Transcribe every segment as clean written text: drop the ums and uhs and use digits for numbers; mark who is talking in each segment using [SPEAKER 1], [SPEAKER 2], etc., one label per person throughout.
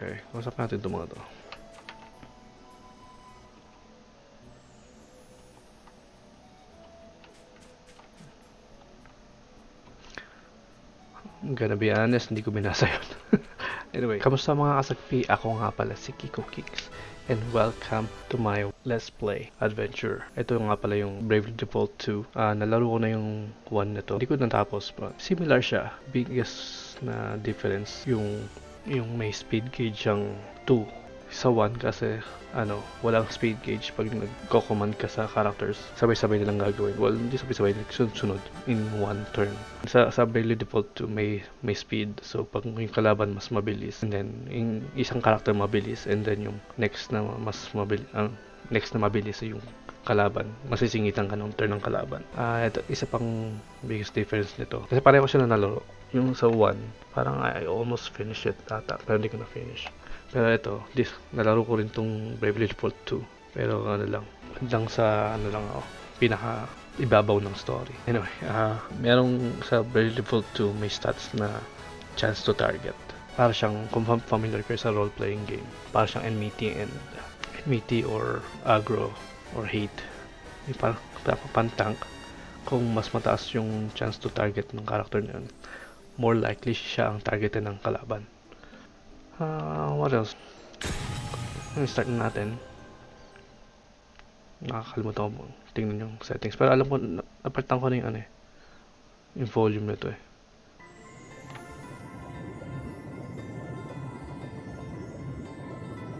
[SPEAKER 1] Okay, usap natin itong mga to. I'm gonna be honest, hindi ko binasa yun. Anyway, kamusta mga kasagpi? Ako nga pala si Kikokikz. And welcome to my Let's Play adventure. Ito nga pala yung Bravely Default 2. Nalaro ko na yung 1 na to. Hindi ko natapos, but similar siya. Biggest na difference yung may speed gauge ang 2 sa 1 kasi walang speed gauge pag nagko-command ka sa characters. Sabay-sabay nilang gagawin. Well, hindi sabay-sabay, sunod-sunod in one turn. Sa Bravely Default 2 may speed. So pag yung kalaban mas mabilis, and then yung isang character mabilis, and then yung next na mabilis yung kalaban. Masisingitan ka ng turn ng kalaban. Ito, isa pang biggest difference nito. Kasi pareho siya na nalaro. Yung sa 1, parang I almost finished it ata, pero hindi ko na finish. Pero ito, nalaro ko rin tong Bravely Default 2. Pero hanggang sa ako, pinaka ibabaw ng story. Anyway, merong sa Bravely Default 2 may stats na chance to target. Para siyang, kung familiar kayo sa role-playing game, para siyang enmity or aggro or hate. Yung pan-tank, kung mas mataas yung chance to target ng character niyan, more likely siya ang targetin ng kalaban. What else? Start na natin. Nakakalimutan ko tingnan yung settings. Pero alam ko, napartan ko na yung yung volume nito eh.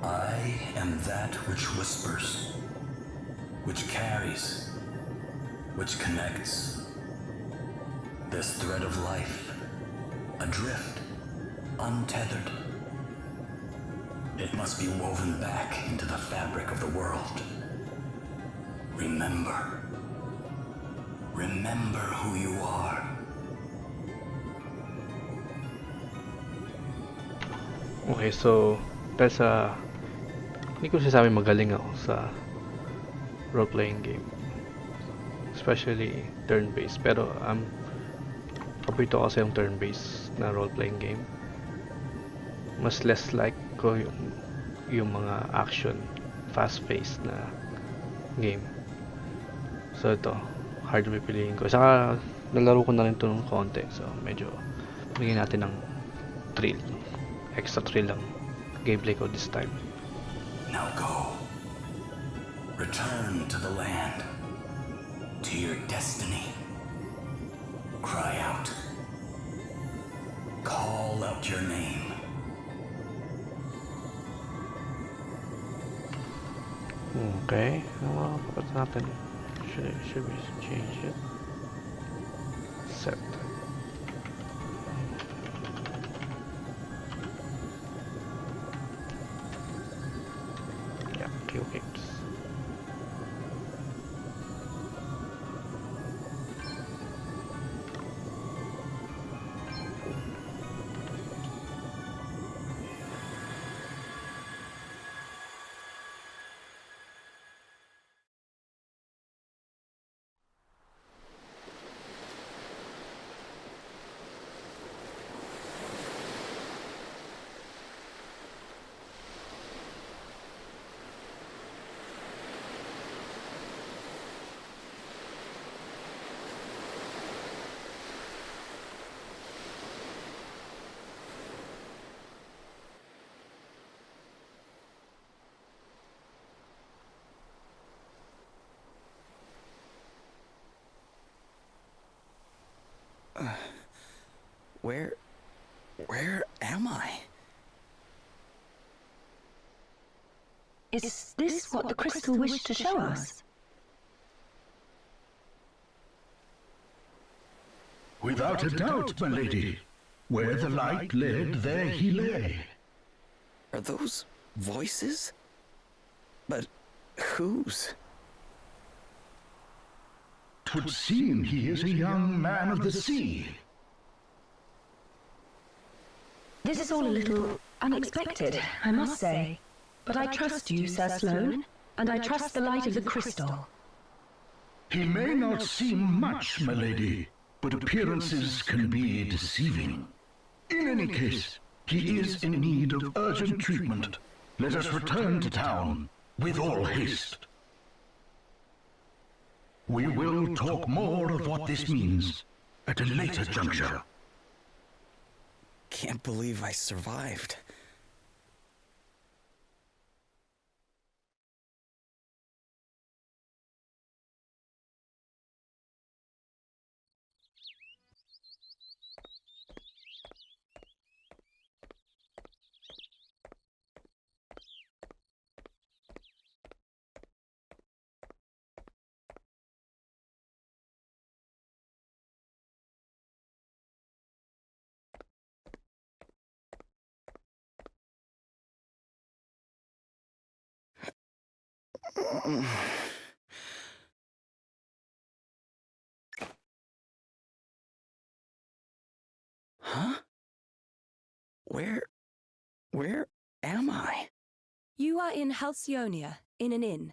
[SPEAKER 2] I am that which whispers, which carries, which connects. This thread of life, adrift, untethered. It must be woven back into the fabric of the world. Remember. Remember who you are.
[SPEAKER 1] Okay, so dahil sa hindi ko sasabi magaling ako sa role-playing game, especially turn-based, pero paborito ko kasi yung turn-based na role-playing game. Mas less like ko yung mga action, fast-paced na game. So ito, hard na pipiliin ko. Saka nalaro ko na rin ito ng konti, so medyo bigyan natin ng thrill, extra thrill lang gameplay ko this time.
[SPEAKER 2] Now go. Return to the land, to your destiny. Cry out. Call out your name.
[SPEAKER 1] Okay, what happened? Should we change it? Set. Yeah, Kikokikz.
[SPEAKER 2] Where am I?
[SPEAKER 3] Is this what the crystal wished to show us?
[SPEAKER 4] Without a doubt, my lady. Where the light led, there he lay.
[SPEAKER 2] Are those voices? But whose?
[SPEAKER 4] 'Twould seem he is a young man of the sea.
[SPEAKER 3] This is all a little unexpected, I must say. But I trust you, Sir Sloane, and I trust the light of the crystal.
[SPEAKER 4] He may not seem much, my lady, but appearances can be deceiving. In any case, He is in need of urgent treatment. Let us return to town with all haste. We will talk more of what this means at a later juncture.
[SPEAKER 2] Can't believe I survived. Huh? Where am I?
[SPEAKER 3] You are in Halcyonia, in an inn.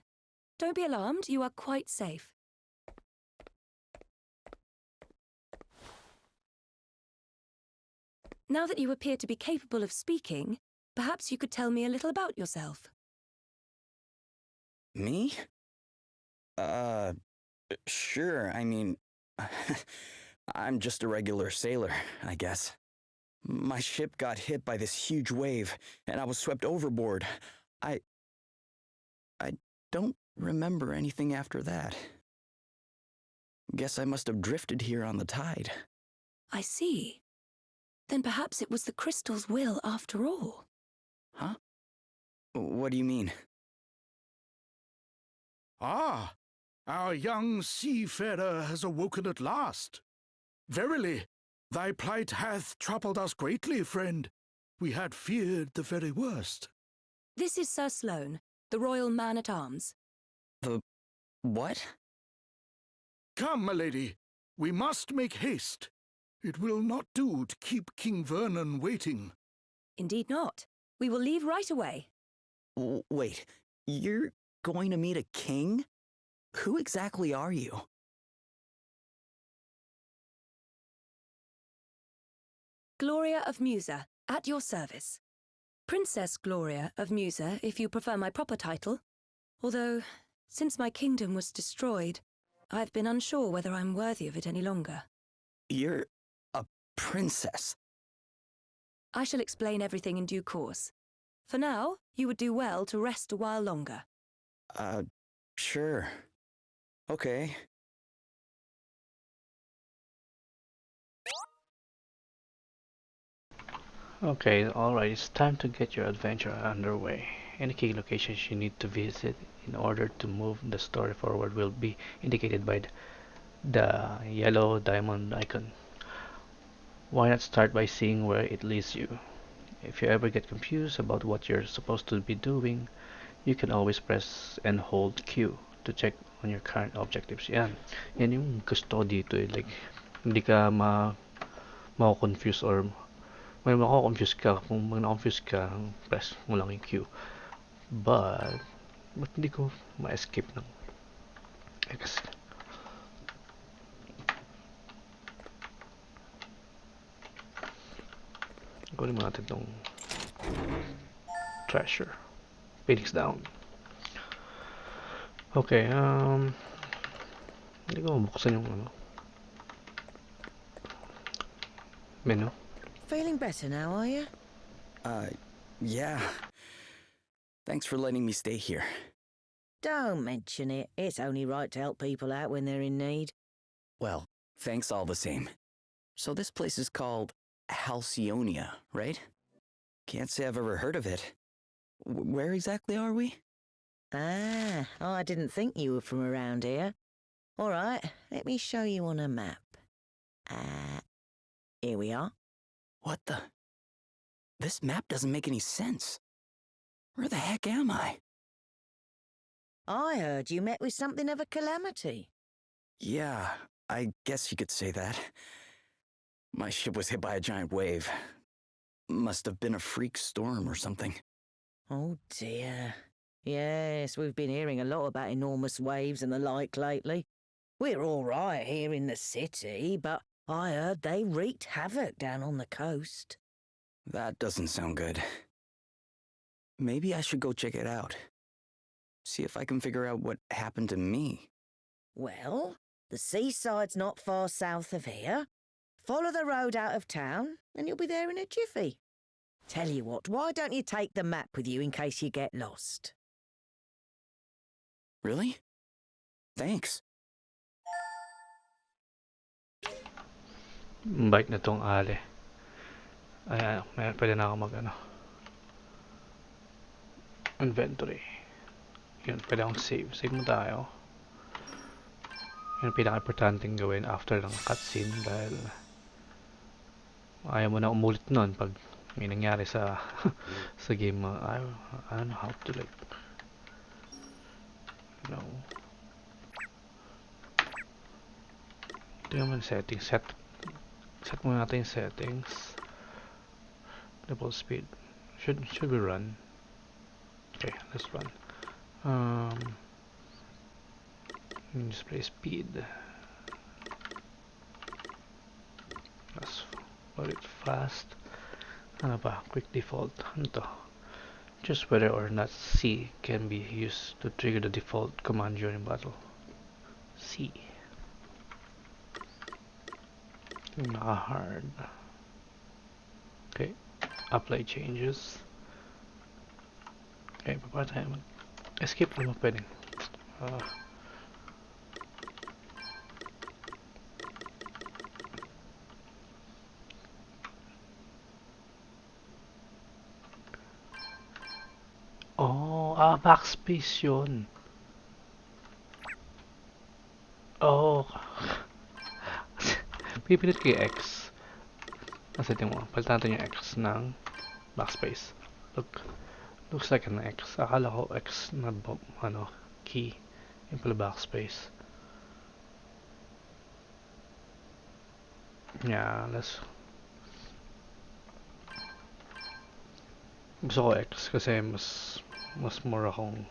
[SPEAKER 3] Don't be alarmed, you are quite safe. Now that you appear to be capable of speaking, perhaps you could tell me a little about yourself.
[SPEAKER 2] Me? Sure, I mean, I'm just a regular sailor, I guess. My ship got hit by this huge wave, and I was swept overboard. I don't remember anything after that. Guess I must have drifted here on the tide.
[SPEAKER 3] I see. Then perhaps it was the crystal's will after all.
[SPEAKER 2] Huh? What do you mean?
[SPEAKER 4] Ah, our young seafarer has awoken at last. Verily, thy plight hath troubled us greatly, friend. We had feared the very worst.
[SPEAKER 3] This is Sir Sloane, the royal man-at-arms.
[SPEAKER 2] The what?
[SPEAKER 4] Come, my lady, we must make haste. It will not do to keep King Vernon waiting.
[SPEAKER 3] Indeed not. We will leave right away.
[SPEAKER 2] Wait, you're going to meet a king? Who exactly are you?
[SPEAKER 3] Gloria of Musa, at your service. Princess Gloria of Musa, if you prefer my proper title. Although, since my kingdom was destroyed, I've been unsure whether I'm worthy of it any longer.
[SPEAKER 2] You're a princess.
[SPEAKER 3] I shall explain everything in due course. For now, you would do well to rest a while longer.
[SPEAKER 2] Sure. Okay.
[SPEAKER 1] Okay, alright, it's time to get your adventure underway. Any key locations you need to visit in order to move the story forward will be indicated by the yellow diamond icon. Why not start by seeing where it leads you? If you ever get confused about what you're supposed to be doing, you can always press and hold Q to check on your current objectives. Yan yung gusto dito eh. Like, hindi ka mako-confuse or may mako-confuse ka. Kung na-confuse ka, press mo lang yung Q. But, ba't hindi ko ma-escape ng X? Kunin mo natin itong treasure. Phoenix down. Okay, hindi ko mabuksan yung menu.
[SPEAKER 5] Feeling better now, are you?
[SPEAKER 2] Yeah. Thanks for letting me stay here.
[SPEAKER 5] Don't mention it. It's only right to help people out when they're in need.
[SPEAKER 2] Well, thanks all the same. So this place is called Halcyonia, right? Can't say I've ever heard of it. Where exactly are we?
[SPEAKER 5] Ah, I didn't think you were from around here. All right, let me show you on a map. Here we are.
[SPEAKER 2] What the? This map doesn't make any sense. Where the heck am I?
[SPEAKER 5] I heard you met with something of a calamity.
[SPEAKER 2] Yeah, I guess you could say that. My ship was hit by a giant wave. Must have been a freak storm or something.
[SPEAKER 5] Oh dear. Yes, we've been hearing a lot about enormous waves and the like lately. We're all right here in the city, but I heard they wreaked havoc down on the coast.
[SPEAKER 2] That doesn't sound good. Maybe I should go check it out. See if I can figure out what happened to me.
[SPEAKER 5] Well, the seaside's not far south of here. Follow the road out of town, and you'll be there in a jiffy. Tell you what, why don't you take the map with you in case you get lost?
[SPEAKER 2] Really? Thanks.
[SPEAKER 1] Bike na tong ali. Ayan, pwede na ako inventory. Yun, pwede akong save. Save mo tayo. Yun ang pinaka-importanting gawin after ng cutscene dahil ayaw mo na umulit nun pag may nangyari sa sa game mo. I don't know how to like tingnan mo yung settings. Set muna natin yung settings. Double speed. Should we run? Okay, let's run. Display speed. Let's put it fast. Ano ba? Quick default. Ano to? Just whether or not C can be used to trigger the default command during battle. C. Naka-hard. Okay. Apply changes. Okay, pa tayo escape naman pwedeng. Backspace yun. Pipinit ko yung X. Kasi tingnan mo, palitan natin yung X ng backspace. Looks like an X. Akala ko X na key. Yung pala backspace. Yeah, gusto ko X kasi mas more akong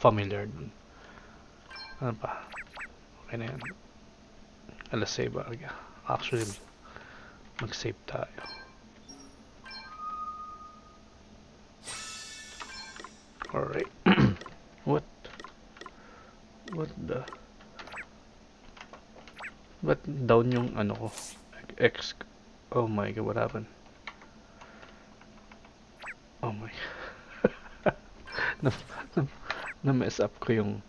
[SPEAKER 1] familiar dun. Ano pa? Okay na yan. Let's save again. Actually, mag-save tayo. Alright. What down yung ano ko? X. Oh my god, what happened? Oh my na-mess up ko yung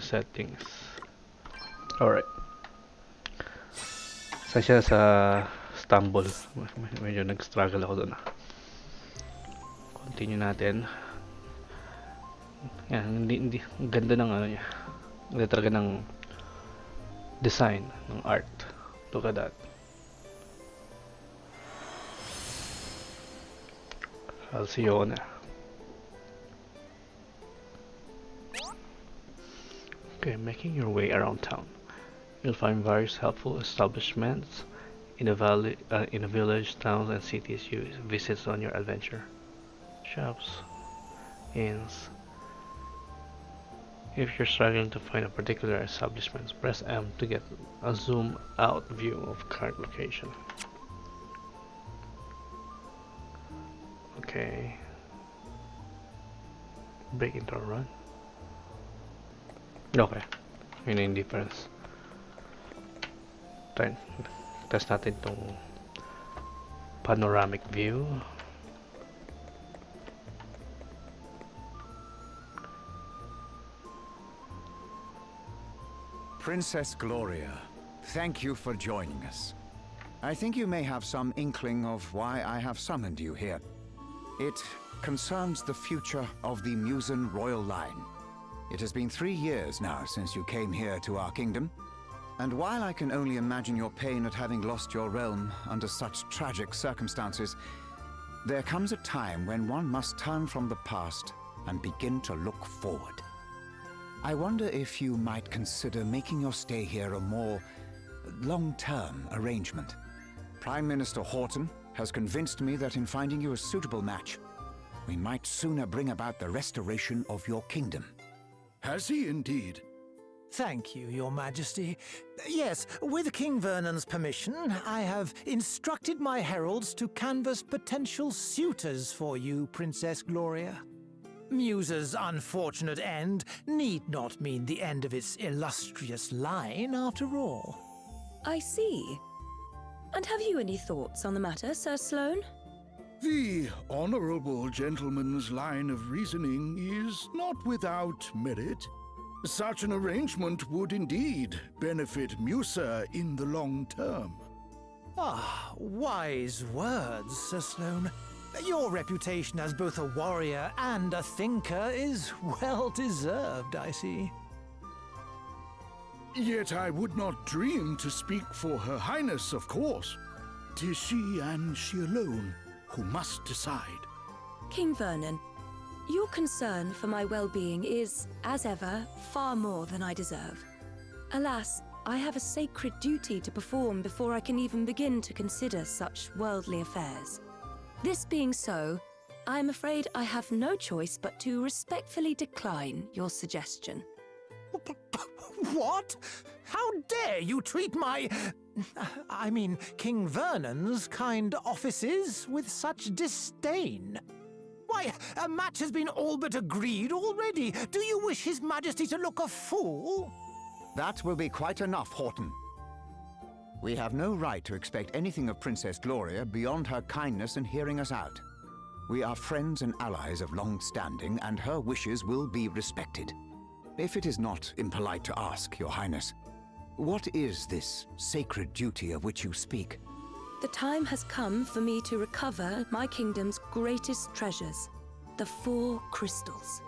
[SPEAKER 1] settings. Alright. Sasya sa stumble. Medyo nag-struggle ako doon. Continue natin. Yan, hindi ganda ng ano niya. Ganda talaga ng design, ng art. Look at that. I'll see you on there. Okay, making your way around town. You'll find various helpful establishments in a village, towns, and cities you visit on your adventure. Shops, inns. If you're struggling to find a particular establishment, press M to get a zoom-out view of current location. Okay. Break into a run. Okay. Yun na yung difference. Test natin itong panoramic view.
[SPEAKER 6] Princess Gloria, thank you for joining us. I think you may have some inkling of why I have summoned you here. It concerns the future of the Musen royal line. It has been 3 years now since you came here to our kingdom, and while I can only imagine your pain at having lost your realm under such tragic circumstances, there comes a time when one must turn from the past and begin to look forward. I wonder if you might consider making your stay here a more long-term arrangement. Prime Minister Horton has convinced me that in finding you a suitable match, we might sooner bring about the restoration of your kingdom.
[SPEAKER 4] Has he indeed?
[SPEAKER 7] Thank you, Your Majesty. Yes, with King Vernon's permission, I have instructed my heralds to canvass potential suitors for you, Princess Gloria. Musa's unfortunate end need not mean the end of its illustrious line, after all.
[SPEAKER 3] I see. And have you any thoughts on the matter, Sir Sloane?
[SPEAKER 4] The honorable gentleman's line of reasoning is not without merit. Such an arrangement would indeed benefit Musa in the long term.
[SPEAKER 7] Ah, wise words, Sir Sloane. Your reputation as both a warrior and a thinker is well deserved, I see.
[SPEAKER 4] Yet I would not dream to speak for Her Highness, of course. 'Tis she and she alone who must decide.
[SPEAKER 3] King Vernon, your concern for my well-being is, as ever, far more than I deserve. Alas, I have a sacred duty to perform before I can even begin to consider such worldly affairs. This being so, I am afraid I have no choice but to respectfully decline your suggestion.
[SPEAKER 7] What? How dare you treat King Vernon's kind offices with such disdain? Why, a match has been all but agreed already. Do you wish His Majesty to look a fool?
[SPEAKER 6] That will be quite enough, Horton. We have no right to expect anything of Princess Gloria beyond her kindness in hearing us out. We are friends and allies of long standing, and her wishes will be respected. If it is not impolite to ask, Your Highness, what is this sacred duty of which you speak?
[SPEAKER 3] The time has come for me to recover my kingdom's greatest treasures, the 4 crystals.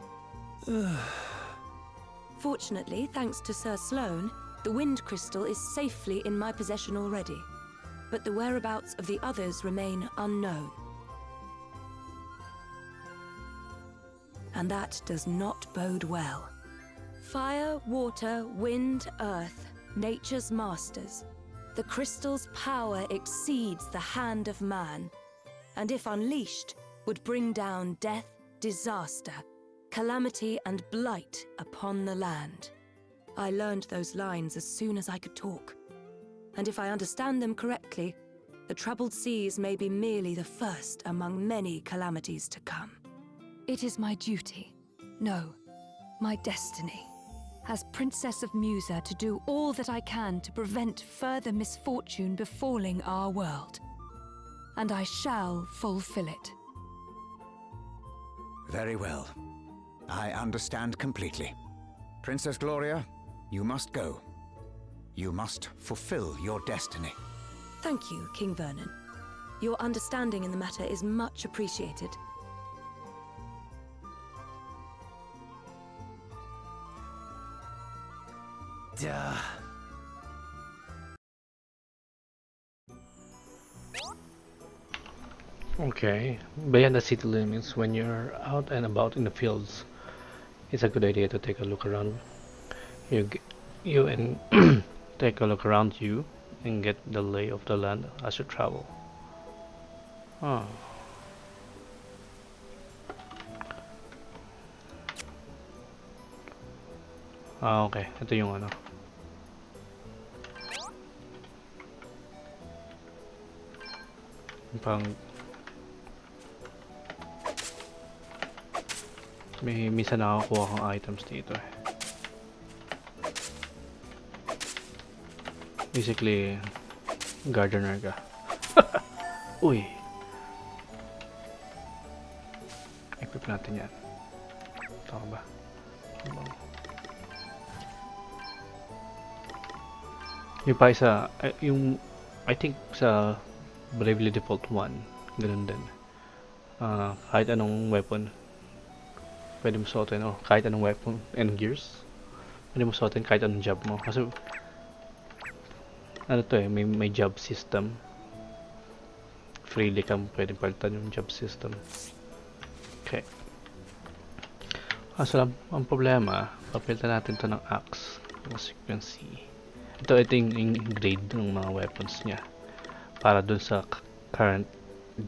[SPEAKER 3] Fortunately, thanks to Sir Sloane, the wind crystal is safely in my possession already, but the whereabouts of the others remain unknown. And that does not bode well. Fire, water, wind, earth, nature's masters. The crystal's power exceeds the hand of man, and if unleashed, would bring down death, disaster, calamity and blight upon the land. I learned those lines as soon as I could talk, and if I understand them correctly, the troubled seas may be merely the first among many calamities to come.
[SPEAKER 8] It is my duty, no, my destiny, as Princess of Musa, to do all that I can to prevent further misfortune befalling our world. And I shall fulfill it.
[SPEAKER 6] Very well. I understand completely. Princess Gloria, you must go. You must fulfill your destiny.
[SPEAKER 3] Thank you, King Vernon. Your understanding in the matter is much appreciated.
[SPEAKER 7] Duh.
[SPEAKER 1] Okay, beyond the city limits, when you're out and about in the fields, it's a good idea to take a look around. You and take a look around you and get the lay of the land as you travel. Oh. Ah, okay. Ito yung ano. Pang minsan nakakuha kang items dito eh. Basically, gardener ka. Uy! Equip natin yan. Tama ba? Yung pa isa, yung I think sa Bravely Default 1, ganun din. Kahit anong weapon, pwede mo suotin, o kahit anong weapon and gears, pwede mo suotin kahit anong job mo. Kasi, ano to eh, may job system. Freely kang pwede palitan yung job system. Okay. So, ang problema, papilitan natin to ng axe. As you can see. Ito yung grade ng mga weapons niya. Para dun sa current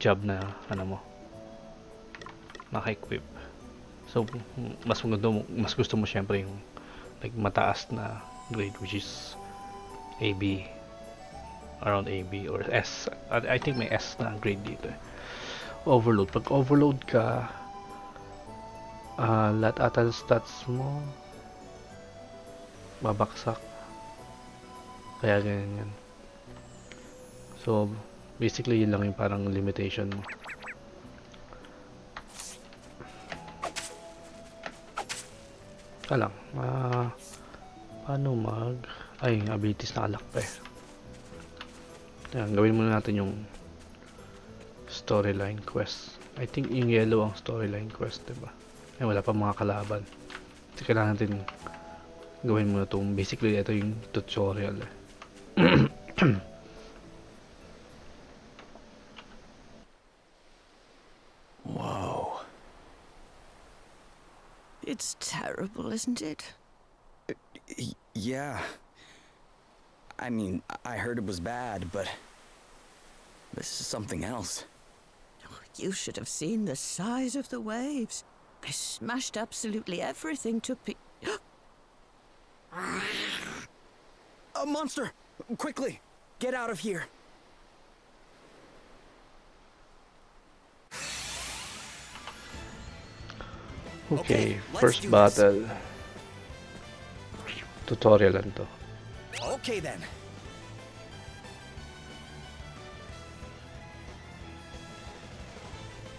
[SPEAKER 1] job na ano mo. Naka-equip. So, mas gusto mo syempre yung like mataas na grade, which is AB. Around AB or S. I think may S na grade dito. Overload. Pag overload ka, lahat ata ng stats mo babaksak. Kaya ganyan yan. So, basically yun lang yung parang limitation mo. Lang, paano ay, abilities na alak pa eh. Yan, gawin muna natin yung storyline quest. I think yung yellow ang storyline quest, diba? Ay, wala pa mga kalaban. Kasi kailangan natin gawin muna itong, basically ito yung tutorial eh.
[SPEAKER 2] Whoa.
[SPEAKER 5] It's terrible, isn't it?
[SPEAKER 2] Yeah. I mean, I heard it was bad, but this is something else.
[SPEAKER 5] You should have seen the size of the waves. They smashed absolutely everything to
[SPEAKER 2] A monster! Quickly! Get out of here!
[SPEAKER 1] Okay,
[SPEAKER 2] let's
[SPEAKER 1] first
[SPEAKER 2] do this.
[SPEAKER 1] battle. Tutorial lang to.
[SPEAKER 2] Okay then.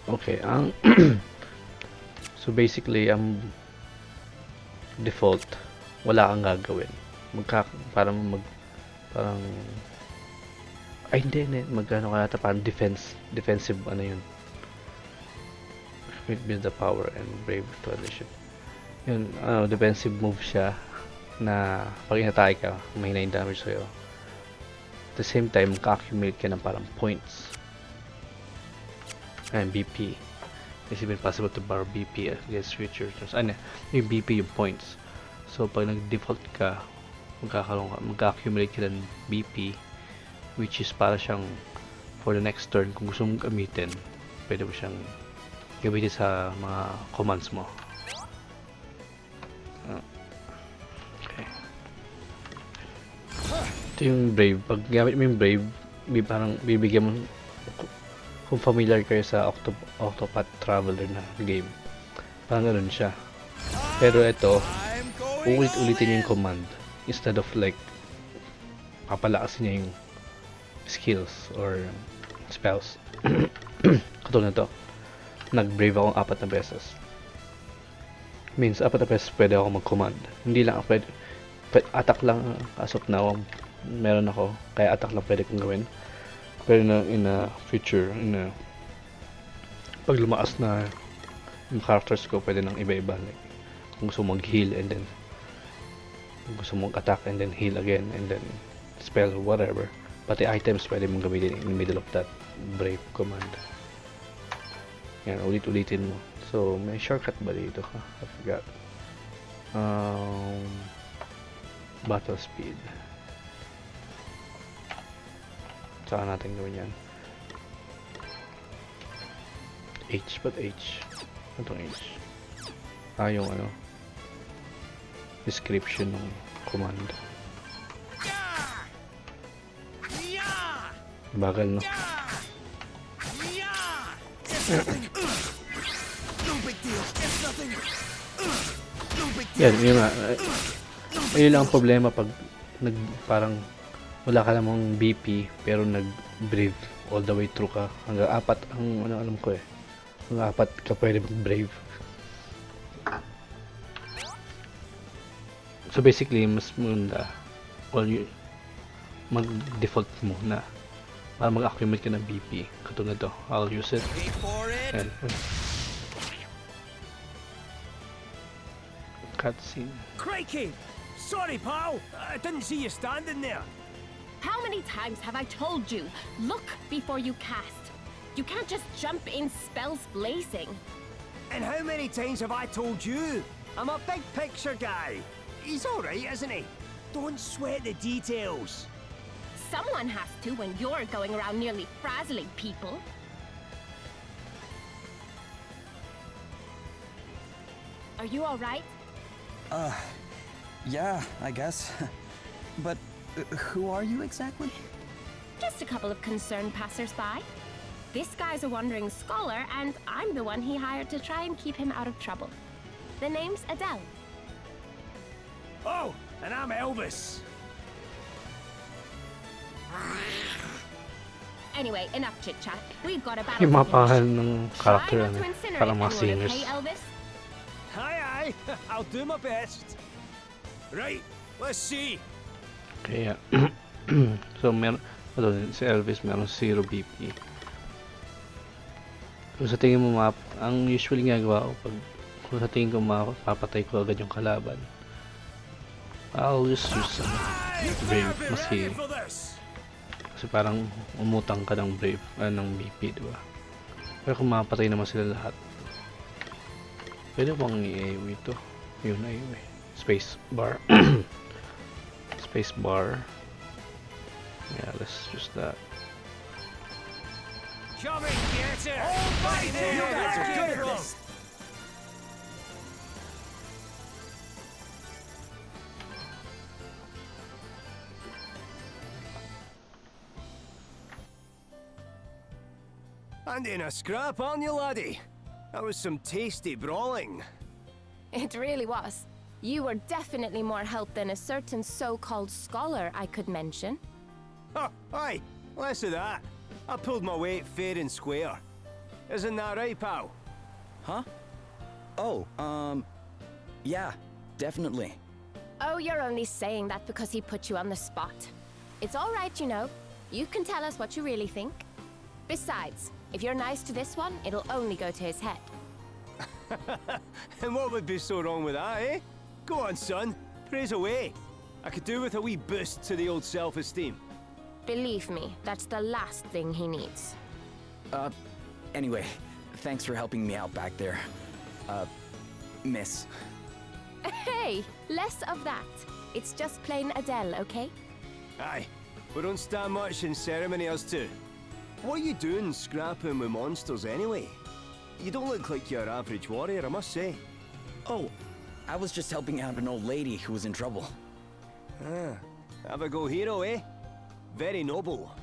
[SPEAKER 1] Okay, ang so basically ang default wala kang gagawin. Parang ay hindi magano kaya ta parang defensive ano yun. Build the power and brave to unleash it. Yun, defensive move siya na pag inatake ka, mahina yung damage sa'yo. At the same time, maka-accumulate ka ng parang points. And BP. It's even possible to borrow BP against future turns. Yung BP yung points. So, pag nag-default ka, mag-accumulate ka ng BP, which is para siyang for the next turn, kung gusto mong gamitin, pwede mo siyang gamitin sa mga commands mo. Okay. Ito yung Brave. Pag gamit mo yung Brave, parang bibigyan mo, kung familiar kayo sa Octopath Traveler na game, parang ganun siya. Pero ito, ulit-ulitin yung command instead of like papalakasin niya yung skills or spells. Katulad na to, nag-brave ako 4 na beses. Means 4 na beses pwede ako mag-command. Hindi lang pwede attack lang as of now meron ako, kaya attack lang pwede kong gawin. Pero in a future, pag lumakas na yung characters ko, pwede nang iba-iba. Like, kung gusto mong heal and then kung gusto mong attack and then heal again and then spell whatever. Pati items pwede mong gamitin in the middle of that brave command. Yan, ulit-ulitin mo. So, may shortcut ba dito? I forgot. Battle speed. Saka natin gawin yan. H, but H? Itong H. Yung description ng command. Bagal, no? Yan, yun nga. Ayun lang ang problema pag parang wala ka namang BP pero nag-brave all the way through ka. Hanggang 4 ang alam ko eh. Hanggang 4 ka pwede mag-brave. So basically, mas maganda mag-default muna para mag-accumulate ka ng BP. Katulad to. I'll use it. And cutscene.
[SPEAKER 9] Crikey! Sorry, pal. I didn't see you standing there.
[SPEAKER 10] How many times have I told you, look before you cast? You can't just jump in spells blazing.
[SPEAKER 9] And how many times have I told you? I'm a big picture guy. He's alright, isn't he? Don't sweat the details.
[SPEAKER 10] Someone has to when you're going around nearly frazzling people. Are you alright?
[SPEAKER 2] Yeah, I guess. But who are you exactly?
[SPEAKER 10] Just a couple of concerned passersby. This guy's a wandering scholar, and I'm the one he hired to try and keep him out of trouble. The name's Adele.
[SPEAKER 9] Oh, and I'm Elvis.
[SPEAKER 10] Anyway, enough chit-chat. We've got a battle
[SPEAKER 1] Yung
[SPEAKER 10] to
[SPEAKER 1] mga pangalan
[SPEAKER 10] finish.
[SPEAKER 1] ng
[SPEAKER 10] Try
[SPEAKER 1] character
[SPEAKER 10] not
[SPEAKER 1] ano,
[SPEAKER 10] to incinerate
[SPEAKER 1] parang mga
[SPEAKER 10] anyone,
[SPEAKER 1] singers.
[SPEAKER 10] okay, Elvis?
[SPEAKER 9] Aye, aye. I'll do my best. Right, let's see.
[SPEAKER 1] Kaya, so meron, si Elvis, meron 0 BP. Kung sa tingin mo ang usually ginagawa ko kung sa tingin ko mapapatay ko agad yung kalaban, I'll just use Brave, kasi parang umutang ka ng Brave, ng BP, diba? Pero kung mapatay naman sila lahat, pwede bang i-AoE ito? Yun, AoE. Space bar. Space bar. Yeah, let's use that.
[SPEAKER 9] Come and get it! Almighty! You guys are good at this! And in a scrap, aren't you, laddie? That was some tasty brawling.
[SPEAKER 10] It really was. You were definitely more help than a certain so-called scholar I could mention.
[SPEAKER 9] Oh, aye, less of that. I pulled my weight fair and square. Isn't that right, pal?
[SPEAKER 2] Huh? Oh, yeah, definitely.
[SPEAKER 10] Oh, you're only saying that because he put you on the spot. It's all right, you know. You can tell us what you really think. Besides, if you're nice to this one, it'll only go to his head.
[SPEAKER 9] And what would be so wrong with that, eh? Go on, son. Praise away. I could do with a wee boost to the old self-esteem.
[SPEAKER 10] Believe me, that's the last thing he needs.
[SPEAKER 2] Anyway, thanks for helping me out back there. Miss.
[SPEAKER 10] Hey, less of that. It's just plain Adele, okay?
[SPEAKER 9] Aye, we don't stand much in ceremony, us two. What are you doing scrapping with monsters anyway? You don't look like your average warrior, I must say.
[SPEAKER 2] Oh, I was just helping out an old lady who was in trouble.
[SPEAKER 9] Ah, have a go hero, eh? Very noble.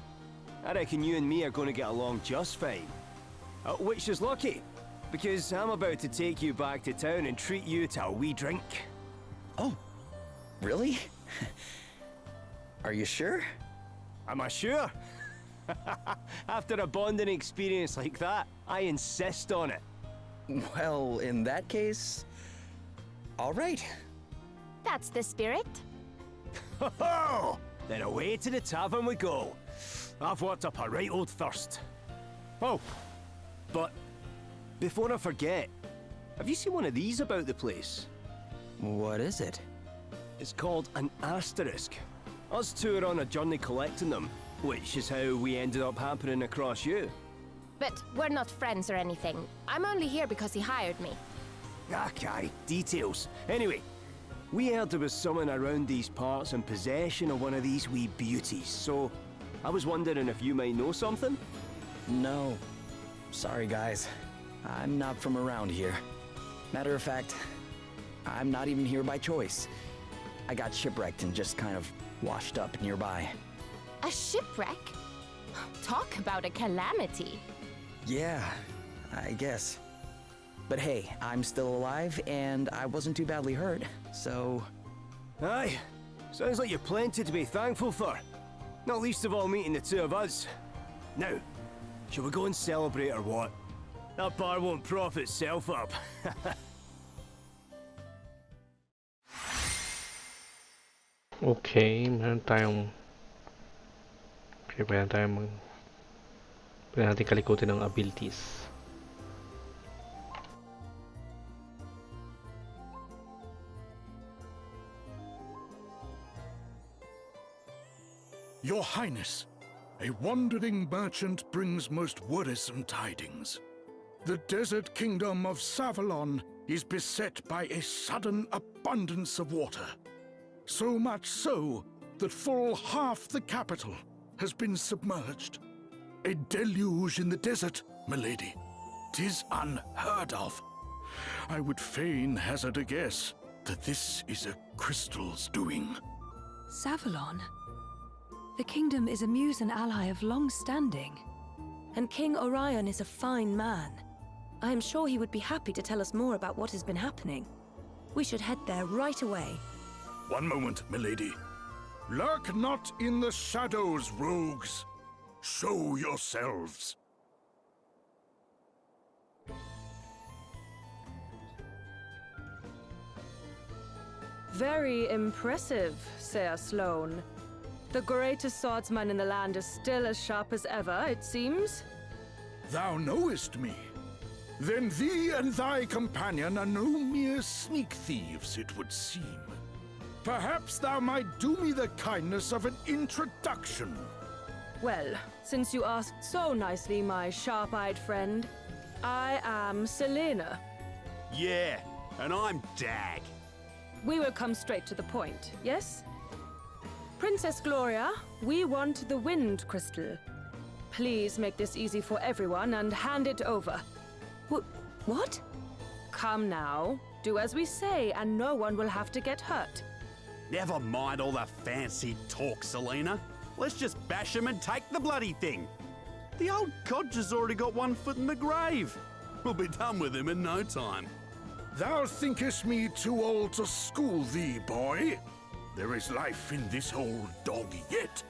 [SPEAKER 9] I reckon you and me are going to get along just fine. Which is lucky, because I'm about to take you back to town and treat you to a wee drink.
[SPEAKER 2] Oh, really? Are you sure?
[SPEAKER 9] Am I sure? After a bonding experience like that, I insist on it.
[SPEAKER 2] Well, in that case, all right.
[SPEAKER 10] That's the spirit.
[SPEAKER 9] Ho-ho! Then away to the tavern we go. I've worked up a right old thirst. Oh, but before I forget, have you seen one of these about the place?
[SPEAKER 2] What is it?
[SPEAKER 9] It's called an asterisk. Us two are on a journey collecting them, which is how we ended up happening across you.
[SPEAKER 10] But we're not friends or anything. I'm only here because he hired me.
[SPEAKER 9] Okay, details. Anyway, we heard there was someone around these parts in possession of one of these wee beauties, so I was wondering if you might know something?
[SPEAKER 2] No. Sorry, guys. I'm not from around here. Matter of fact, I'm not even here by choice. I got shipwrecked and just kind of washed up nearby.
[SPEAKER 10] A shipwreck? Talk about a calamity.
[SPEAKER 2] Yeah, I guess. But hey, I'm still alive and I wasn't too badly hurt, so...
[SPEAKER 9] Aye, sounds like you've plenty to be thankful for. Not least of all meeting the two of us. Now, shall we go and celebrate or what? That bar won't prop itself up.
[SPEAKER 1] Okay, meron tayong pwede natin kalikutin ng abilities.
[SPEAKER 4] Your Highness, a wandering merchant brings most worrisome tidings. The desert kingdom of Savalon is beset by a sudden abundance of water. So much so that full half the capital has been submerged. A deluge in the desert, milady. 'Tis unheard of. I would fain hazard a guess, that this is a crystal's doing.
[SPEAKER 8] Savalon? The kingdom is a Musan ally of long standing.
[SPEAKER 3] And King Orion is a fine man. I am sure he would be happy to tell us more about what has been happening. We should head there right away.
[SPEAKER 4] One moment, milady. Lurk not in the shadows, rogues. Show yourselves.
[SPEAKER 11] Very impressive, Sir Sloane. The greatest swordsman in the land is still as sharp as ever, it seems.
[SPEAKER 4] Thou knowest me. Then thee and thy companion are no mere sneak thieves, it would seem. Perhaps thou might do me the kindness of an introduction.
[SPEAKER 11] Well, since you asked so nicely, my sharp-eyed friend, I am Selena.
[SPEAKER 12] Yeah, and I'm Dag.
[SPEAKER 11] We will come straight to the point, yes? Princess Gloria, we want the Wind Crystal. Please make this easy for everyone and hand it over.
[SPEAKER 3] What?
[SPEAKER 11] Come now. Do as we say, and no one will have to get hurt.
[SPEAKER 12] Never mind all the fancy talk, Selena. Let's just bash him and take the bloody thing. The old codger's already got one foot in the grave. We'll be done with him in no time.
[SPEAKER 4] Thou thinkest me too old to school thee, boy? There is life in this old dog yet.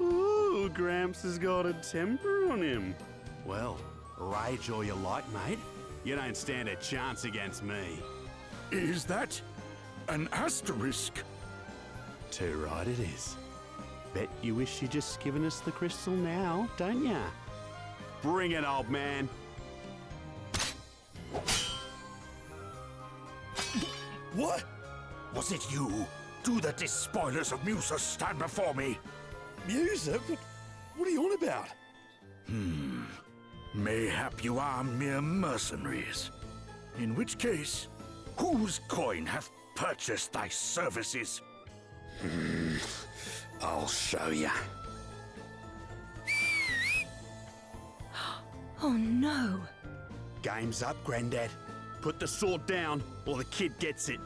[SPEAKER 12] Ooh, Gramps has got a temper on him. Well, rage all you like, mate. You don't stand a chance against me.
[SPEAKER 4] Is that an asterisk?
[SPEAKER 12] Too right it is. Bet you wish you'd just given us the crystal now, don't ya? Bring it, old man.
[SPEAKER 4] What? Was it you? Do the despoilers of Musa stand before me?
[SPEAKER 12] Musa? What are you on about?
[SPEAKER 4] Mayhap you are mere mercenaries. In which case, whose coin hath purchased thy services?
[SPEAKER 12] I'll show ya.
[SPEAKER 3] Oh no.
[SPEAKER 12] Game's up, Grandad. Put the sword down, or the kid gets it.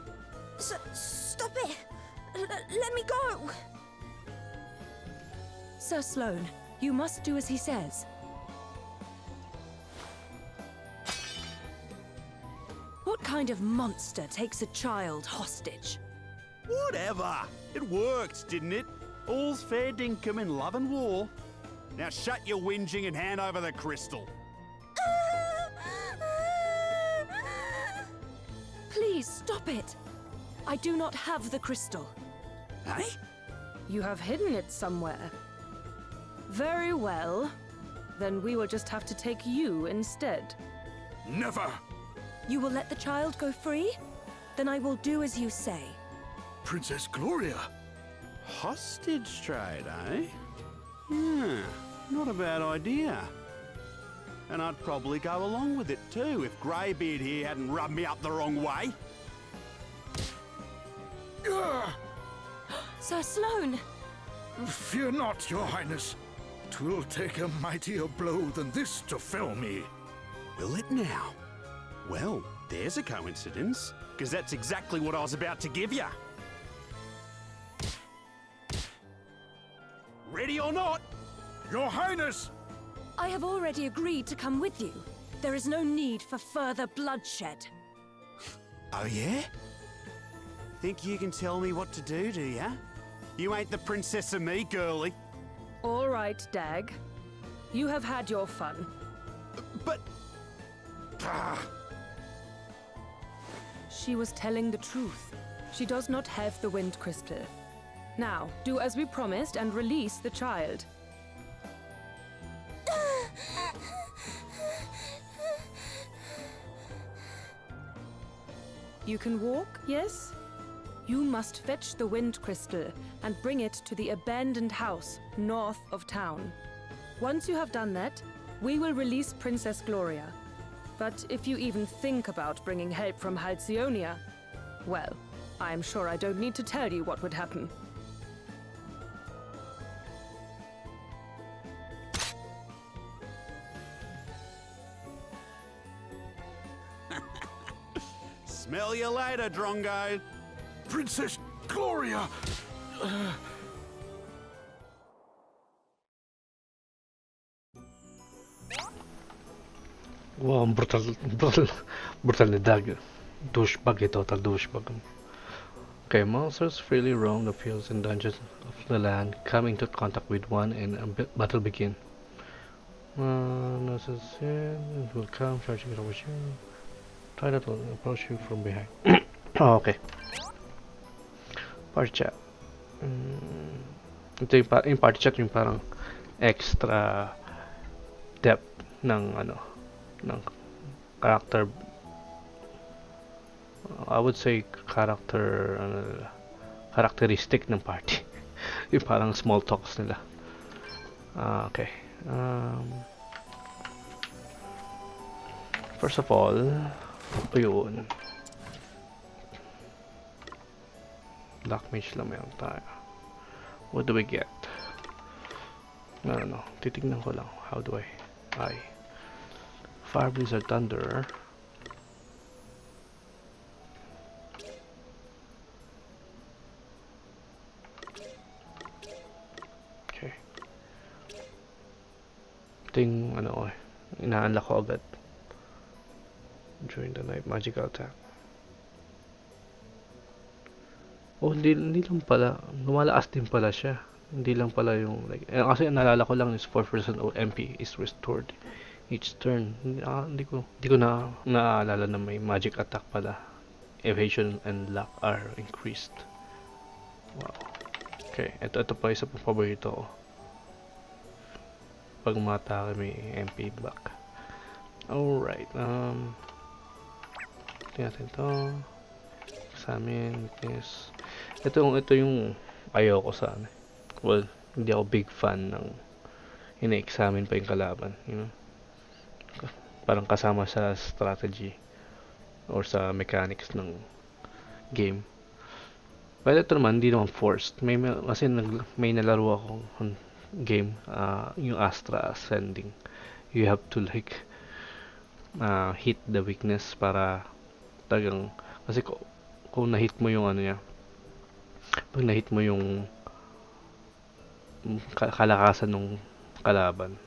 [SPEAKER 5] Stop it! Let me go!
[SPEAKER 3] Sir Sloane, you must do as he says. What kind of monster takes a child hostage?
[SPEAKER 12] Whatever. It worked, didn't it? All's fair dinkum in love and war. Now shut your whinging and hand over the crystal.
[SPEAKER 3] Please stop it. I do not have the crystal.
[SPEAKER 12] Hey?
[SPEAKER 11] You have hidden it somewhere. Very well. Then we will just have to take you instead.
[SPEAKER 4] Never!
[SPEAKER 3] You will let the child go free? Then I will do as you say.
[SPEAKER 4] Princess Gloria!
[SPEAKER 12] Hostage trade, eh? Not a bad idea. And I'd probably go along with it too if Greybeard here hadn't rubbed me up the wrong way.
[SPEAKER 3] Sir Sloane!
[SPEAKER 4] Fear not, your highness. 'Twill take a mightier blow than this to fell me.
[SPEAKER 12] Will it now? Well, there's a coincidence, because that's exactly what I was about to give you. Ready or not?
[SPEAKER 4] Your highness!
[SPEAKER 3] I have already agreed to come with you. There is no need for further bloodshed.
[SPEAKER 12] Oh yeah? Think you can tell me what to do ya? You ain't the princess of me, girlie.
[SPEAKER 11] All right, Dag. You have had your fun.
[SPEAKER 12] But...
[SPEAKER 11] She was telling the truth. She does not have the Wind Crystal. Now, do as we promised and release the child. You can walk, yes? You must fetch the Wind Crystal and bring it to the abandoned house north of town. Once you have done that, we will release Princess Gloria. But if you even think about bringing help from Halcyonia, well, I'm sure I don't need to tell you what would happen.
[SPEAKER 12] Smell you later, Drongo.
[SPEAKER 4] Princess Gloria!
[SPEAKER 1] Wow, brutal na dag. Douchebag eh, total douchebag. Okay, monsters freely roam the fields and dungeons of the land, come into contact with one and a battle begin. It will come charging over you. Try not to approach you from behind. Oh, okay. Party chat. Ito yung party chat yung parang extra depth ng ng character. I would say characteristic ng party. Yung parang small talks nila. Okay. First of all, yun. Black mage lang meron tayo. What do we get? No. Titignan ko lang. How do I? Fire, Blizzard, Thunder. Okay. Ito yung ina-unlock ko agad. During the night, magical attack. Oh, hindi lang pala. Lumalakas din pala siya. Hindi lang pala yung kasi naalala ko lang is 4% of MP is restored each turn. Hindi ko na naalala na may magic attack pala. Evasion and luck are increased. Wow. Okay, ito pa isa pang paborito ko. Pag umatake may MP back. Alright, tingnan natin ito. Examine, weakness. Ito yung ayoko sa well, hindi ako big fan ng ina-examine pa yung kalaban, you know? Parang kasama sa strategy or sa mechanics ng game. But ito naman, hindi naman forced. Kasi may nalaro akong game, yung Astra Ascending. You have to hit the weakness para tagang kasi kung na-hit mo yung pag na-hit mo yung kalakasan ng kalaban,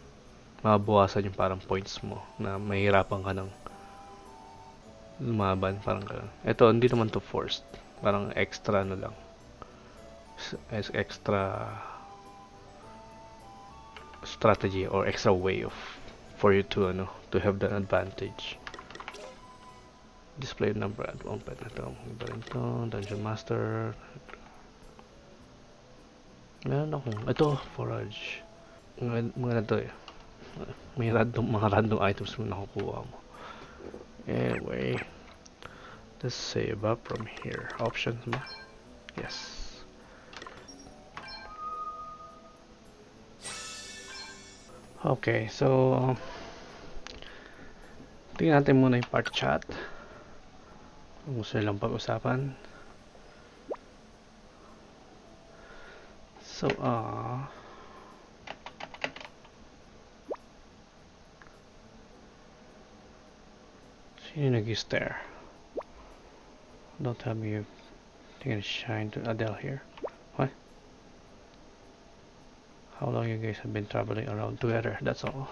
[SPEAKER 1] mababawasan yung parang points mo na mahirapan ka ng lumaban, parang gano'n. Ito, hindi naman to forced. Parang extra lang. Extra strategy or extra way for you to have that advantage. Display number at one pet na ito. Iba rin ito. Dungeon Master. Meron akong ito, forage. Mga ito eh. May mga random items mo nakukuha mo. Anyway, let's save up from here. Options ba? Yes. Okay, so tingnan natin muna yung part chat. Kung gusto nilang pag-usapan. So, sino nag-stare? Don't tell me you're gonna shine to Adele here. What? How long you guys have been traveling around together? That's all.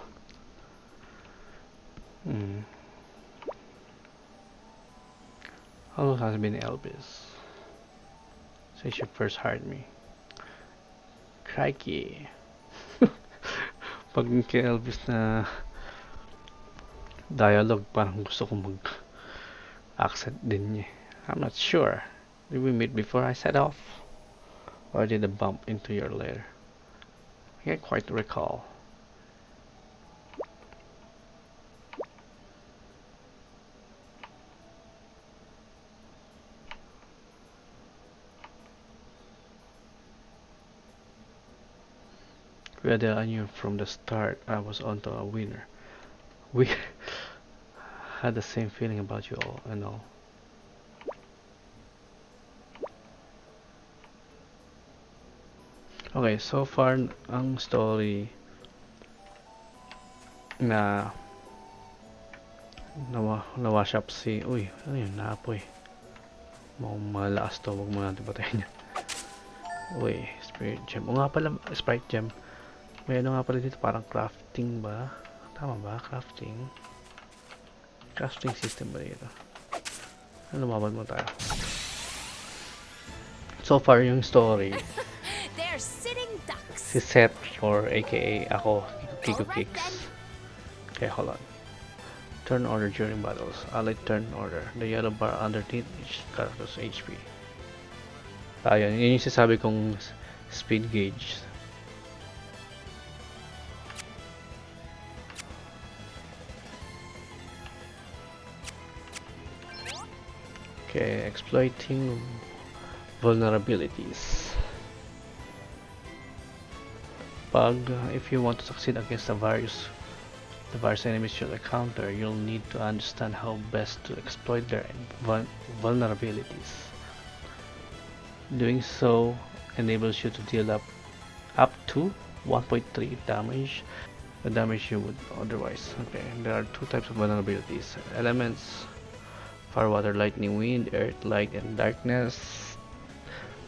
[SPEAKER 1] How long has it been Elvis? Since you first hired me. Crikey. Pag kay Elvis na dialogue, parang gusto ko mag-accent din niya. I'm not sure. Did we meet before I set off? Or did I bump into you later? I can't quite recall. Whether I knew from the start I was onto a winner. We had the same feeling about you all and all. Okay, so far ang story na Nawash up si... Uy, ano yun? Naapoy. Mukhang malakas to. Huwag muna natin patayin niya. Uy, Spirit Gem. O nga pala, Sprite Gem. May ano nga pala dito, parang crafting ba? Tama ba? Crafting? Crafting system ba dito? Ano, lumabad mo tayo. So far, yung story.
[SPEAKER 10] They're sitting ducks.
[SPEAKER 1] Si Seth, or aka ako, Kikokikz. Okay, hold on. Turn order during battles. Allied turn order. The yellow bar underneath each character's HP. Ayun, yun yung sinasabi kong speed gauge. Okay, exploiting vulnerabilities. If you want to succeed against the various enemies you'll encounter, you'll need to understand how best to exploit their vulnerabilities. Doing so enables you to deal up to 1.3 damage, the damage you would otherwise. Okay, there are two types of vulnerabilities: elements, fire, water, lightning, wind, earth, light, and darkness.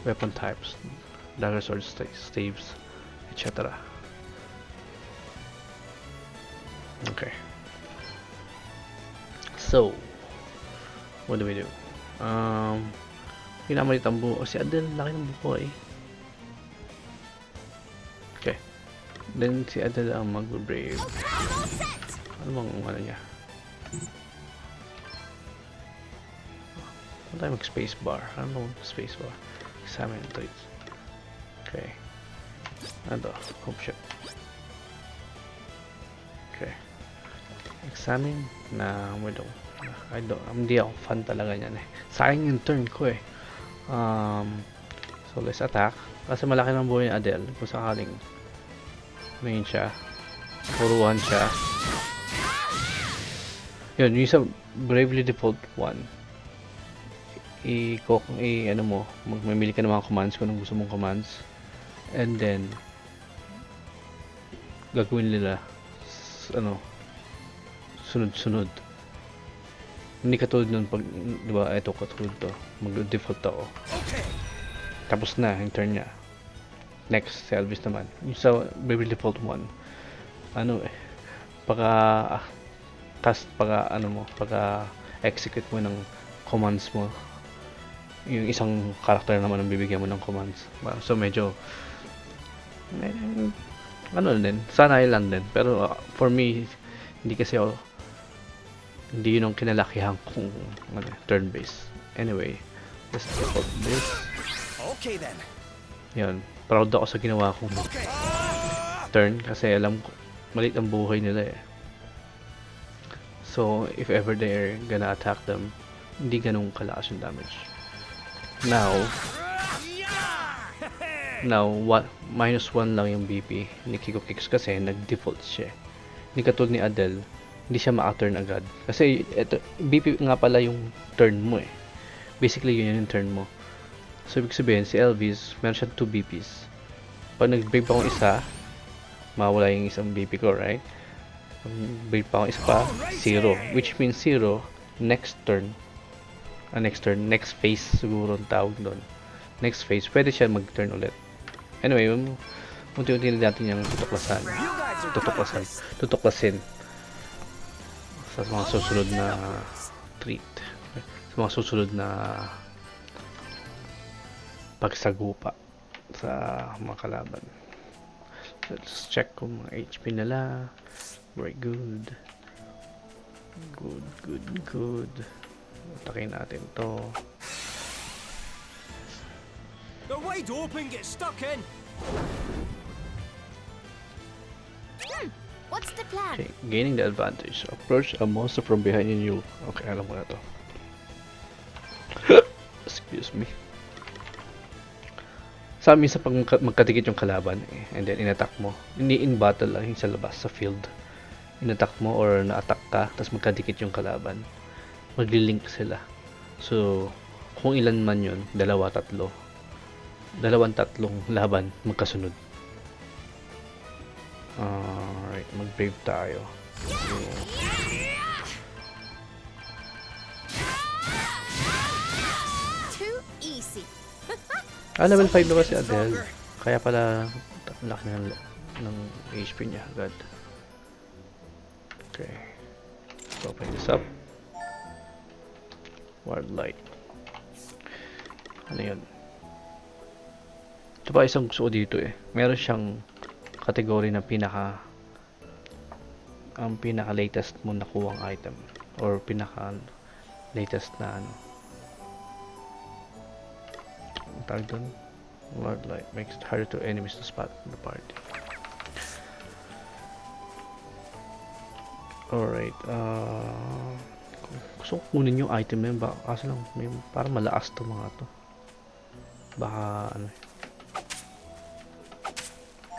[SPEAKER 1] Weapon types: dagger, swords, staves, etc. Okay. So, what do we do? Pinamalit ang buo. Si Adele, laki ng buo eh. Okay. Then si Adele ang mag-brave. Ano bang ano niya? Ano tayo mag-space bar? Ano bang space bar? Examine traits. Okay. Ano to? Hope ship. Okay. Examine na widow. Hindi ako fan talaga niyan eh. Sayang yung turn ko eh. So let's attack. Kasi malaki ng buhay ni Adele. Kung sakaling main siya. Puruhan siya. Yun, yung sa Bravely Default 1. Ano mo, mamili ka ng mga commands kung anong gusto mong commands. And then gagawin nila sunod-sunod. Hindi katulad nun pag, di ba, ito katulad to. Mag-default ako. Tapos na, yung turn niya. Next, si Elvis naman. Yung sa Baby Default 1, execute mo ng commands mo, yung isang character naman ang bibigyan mo ng commands. So, medyo, sanay lang din. Pero, for me, hindi yun ang kinalakihan kung turn-based. Anyway, let's default this.
[SPEAKER 2] Okay then.
[SPEAKER 1] Yun, proud ako sa ginawa kong turn kasi alam ko maliit ang buhay nila eh. So, if ever they're gonna attack them, hindi ganun kalakas yung damage. Now, -1 lang yung BP ni Kikokikz kasi nag-default siya. Hindi katulad ni Adele, hindi siya maka-turn agad. Kasi ito, BP nga pala yung turn mo eh. Basically, yun yung turn mo. So, ibig sabihin, si Elvis, meron siyang 2 BPs. Pag nag-brave pa akong isa, mawala yung isang BP ko, right? Pag brave pa akong isa pa, 0. Which means 0, next phase siguro ang tawag doon. Next phase, pwede siya mag-turn ulit. Anyway, unti-unti natin yung tutuklasin sa mga susunod na treat, sa mga susunod na pagsagupa sa mga kalaban. Let's check kung mga HP nila. Very good. Good. Atakin natin to.
[SPEAKER 9] They're wide open, get stuck in.
[SPEAKER 10] What's the plan?
[SPEAKER 1] Okay, gaining the advantage. Approach a monster from behind you. Okay, alam mo na to. Excuse me. Sa minsan pag magkadikit yung kalaban and then in-attack mo, hindi in battle lang, sa labas, sa field. In-attack mo or na-attack ka, tapos magkadikit yung kalaban, magli-link sila. So, kung ilan man yun, 2, 3. 2-3 laban magkasunod. Alright, mag-brave tayo. Level 5 na ba si Adele? Kaya pala laki ng HP niya agad. Okay. Let's open this up. Wild light. Ano yun? Ito pa isang gusto ko dito eh. Meron siyang category na ang pinaka latest mo nakuhang item or pinaka latest na ano. Ang tawag doon? Wild light makes it harder to enemies to spot in the party. Alright, gusto ko kunin yung item na yun, kasi lang parang malakas to mga to. Baka ano,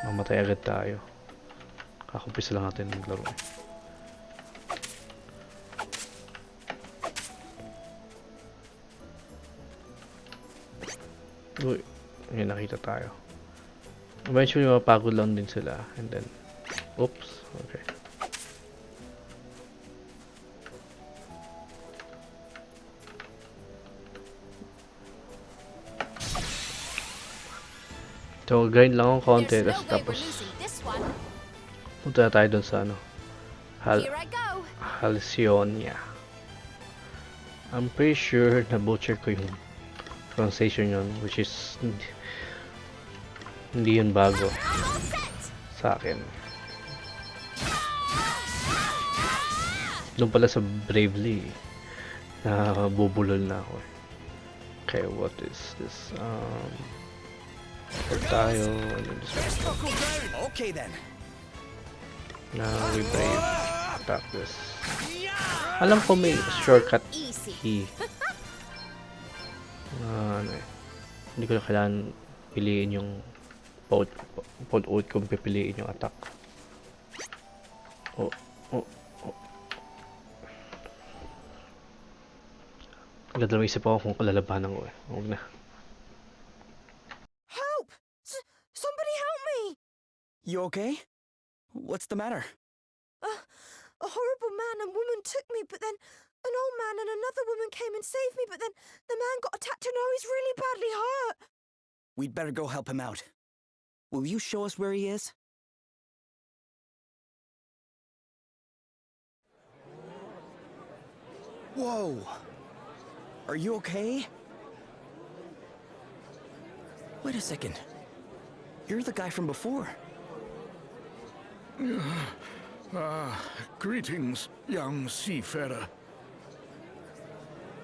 [SPEAKER 1] mamatay agad tayo. Kakumpisa lang natin ng laro eh. Uy, yun, nakita tayo. Eventually mapagod lang din sila and then oops, okay. So grind lang ang konti tapos punta na tayo dun sa ano, Halcyonia. I'm pretty sure na butcher ko yung pronunciation yun, which is hindi yun bago sa akin. Doon pala sa Bravely na bubulol na ako. Okay, what is this? Tayo.
[SPEAKER 2] Okay then.
[SPEAKER 1] Now we brave. Attack this. Alam ko may shortcut key. Ano eh. Hindi ko na kailangan piliin yung pod-out kung pipiliin yung attack. Oh. Agad lang isip ako kung lalabanan ko eh. Huwag na.
[SPEAKER 2] You okay? What's the matter?
[SPEAKER 13] A horrible man and woman took me, but then an old man and another woman came and saved me, but then the man got attacked and now he's really badly hurt.
[SPEAKER 2] We'd better go help him out. Will you show us where he is? Whoa! Are you okay? Wait a second. You're the guy from before.
[SPEAKER 4] Greetings, young seafarer.